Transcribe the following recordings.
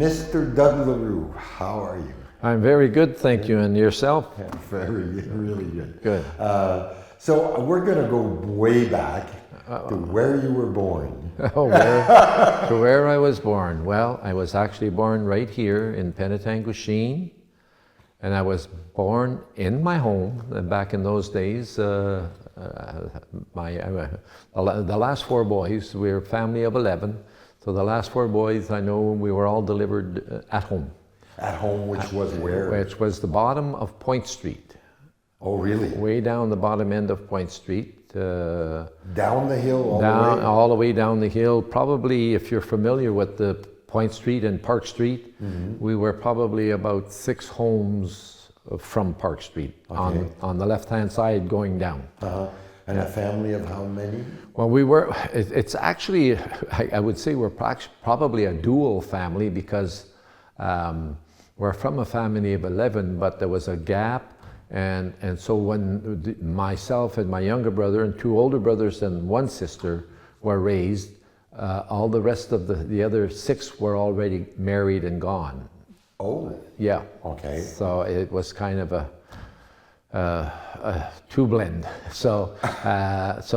Mr. Doug Leroux, how are you? I'm very good, thank you. And yourself? Yeah, very good, really good. Good. So we're going to go way back to where you were born. Oh, to where I was born. Well, I was actually born right here in Penetanguishene, and I was born in my home. And back in those days, the last four boys, we were a family of 11, so the last four boys, I know we were all delivered at home. At home, which was where? Which was the bottom of Point Street. Oh, really? Way down the bottom end of Point Street. Down the hill, all the way down the hill. Probably, if you're familiar with the Point Street and Park Street, we were probably about 6 homes from Park Street, okay, on the left-hand side going down. And a family of how many? Well, it's actually, I would say we're probably a dual family, because we're from a family of 11, but there was a gap. And so when myself and my younger brother and 2 older brothers and 1 sister were raised, all the rest of the other 6 were already married and gone. Oh. Yeah. Okay. So it was kind of a 2 blend. So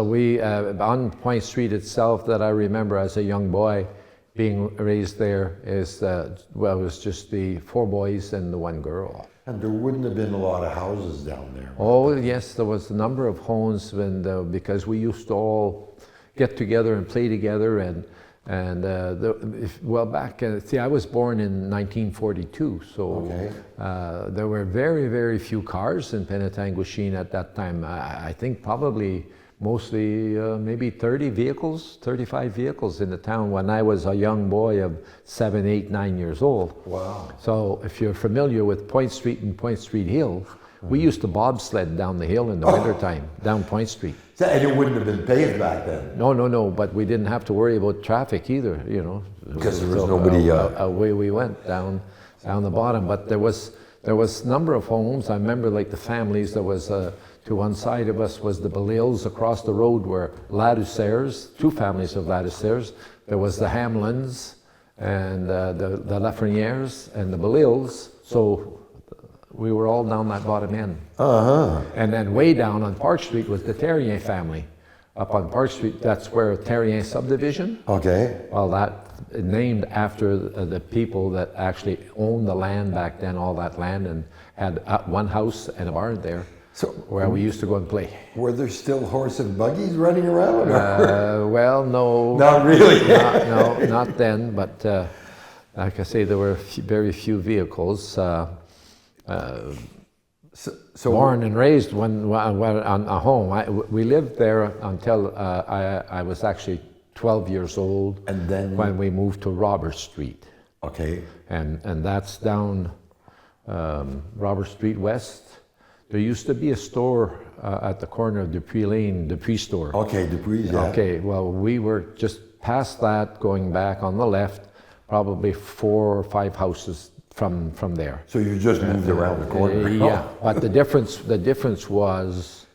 we, on Point Street itself, that I remember as a young boy being raised there, is, well, it was just the 4 boys and the 1 girl. And there wouldn't have been a lot of houses down there. Oh, yes, there was a number of homes because we used to all get together and play together. Well, back, see, I was born in 1942, so okay, there were very, very few cars in Penetanguishene at that time. I think probably mostly maybe 30 vehicles, 35 vehicles in the town when I was a young boy of 7, 8, 9 years old. Wow. So if you're familiar with Point Street and Point Street Hill, we used to bobsled down the hill in the wintertime, down Point Street. And it wouldn't have been paved back then? No, but we didn't have to worry about traffic either, you know. Because there was nobody... Away we went down the bottom, but there was a number of homes. I remember, like, the families. There was, to one side of us was the Belils. Across the road were Ladouceurs, 2 families of Ladouceurs. There was the Hamlins and the Lafrenières and the Belils. So we were all down that bottom end. And then way down on Park Street was the Terrien family. Up on Park Street, that's where Terrien subdivision. Okay. Well, that named after the people that actually owned the land back then, all that land, and had 1 house and a barn there, so where we used to go and play. Were there still horse and buggies running around? Well, no. Not really. Not then, but like I say, there were very few vehicles. So born and raised on a home. We lived there until I was actually 12 years old, and then when we moved to Robert Street. Okay. And that's down Robert Street West. There used to be a store at the corner of Dupuis Lane, Dupuis store. Okay, Dupuis, yeah. Okay, well, we were just past that, going back on the left, probably 4 or 5 houses from there. So you just moved around the corner. Yeah, but the difference was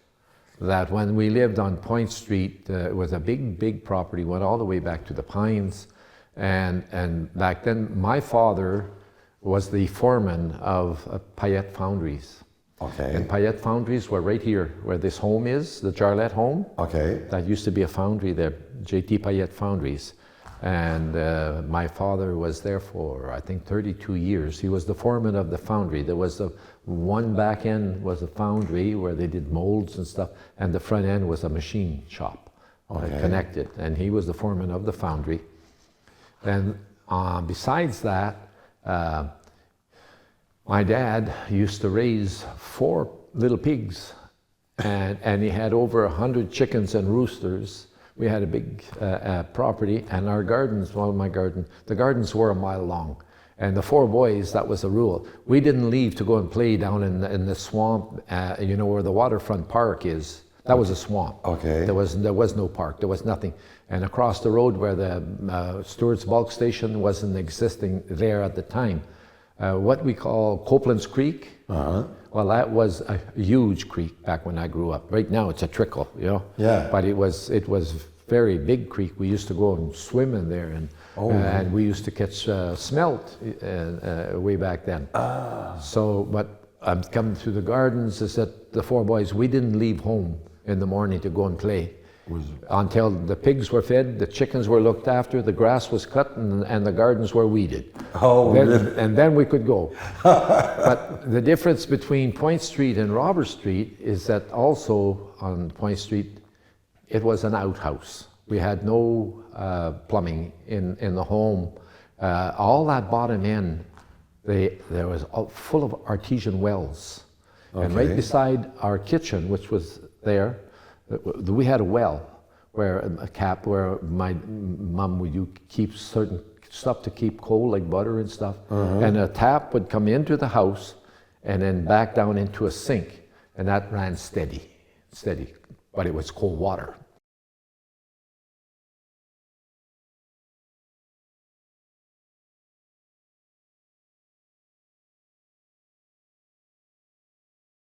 that when we lived on Point Street, it was a big property, went all the way back to the Pines, and back then my father was the foreman of Payette Foundries. Okay. And Payette Foundries were right here, where this home is, the Jarlette home. Okay. That used to be a foundry there, J.T. Payette Foundries. And my father was there for, I think, 32 years. He was the foreman of the foundry. There was one back end was a foundry where they did molds and stuff, and the front end was a machine shop, connected. And he was the foreman of the foundry. And besides that, my dad used to raise 4 little pigs, and he had over 100 chickens and roosters. We had a big property, and our gardens, the gardens were a mile long. And the 4 boys, that was the rule. We didn't leave to go and play down in the swamp, you know, where the waterfront park is. That was a swamp. Okay. There was no park, there was nothing. And across the road where the Stewart's Bulk Station wasn't existing there at the time, what we call Copeland's Creek. Well, that was a huge creek back when I grew up. Right now it's a trickle, you know. Yeah. But it was very big creek. We used to go and swim in there, And we used to catch smelt way back then. So, but I'm coming through the gardens, is that the four boys, we didn't leave home in the morning to go and play. Until the pigs were fed, the chickens were looked after, the grass was cut, and the gardens were weeded. And then we could go. But the difference between Point Street and Robert Street is that also on Point Street, it was an outhouse. We had no plumbing in the home. All that bottom end, there was full of artesian wells. And right beside our kitchen, which was there, we had a well where my mom would keep certain stuff to keep cold, like butter and stuff. And a tap would come into the house and then back down into a sink, and that ran steady, but it was cold water.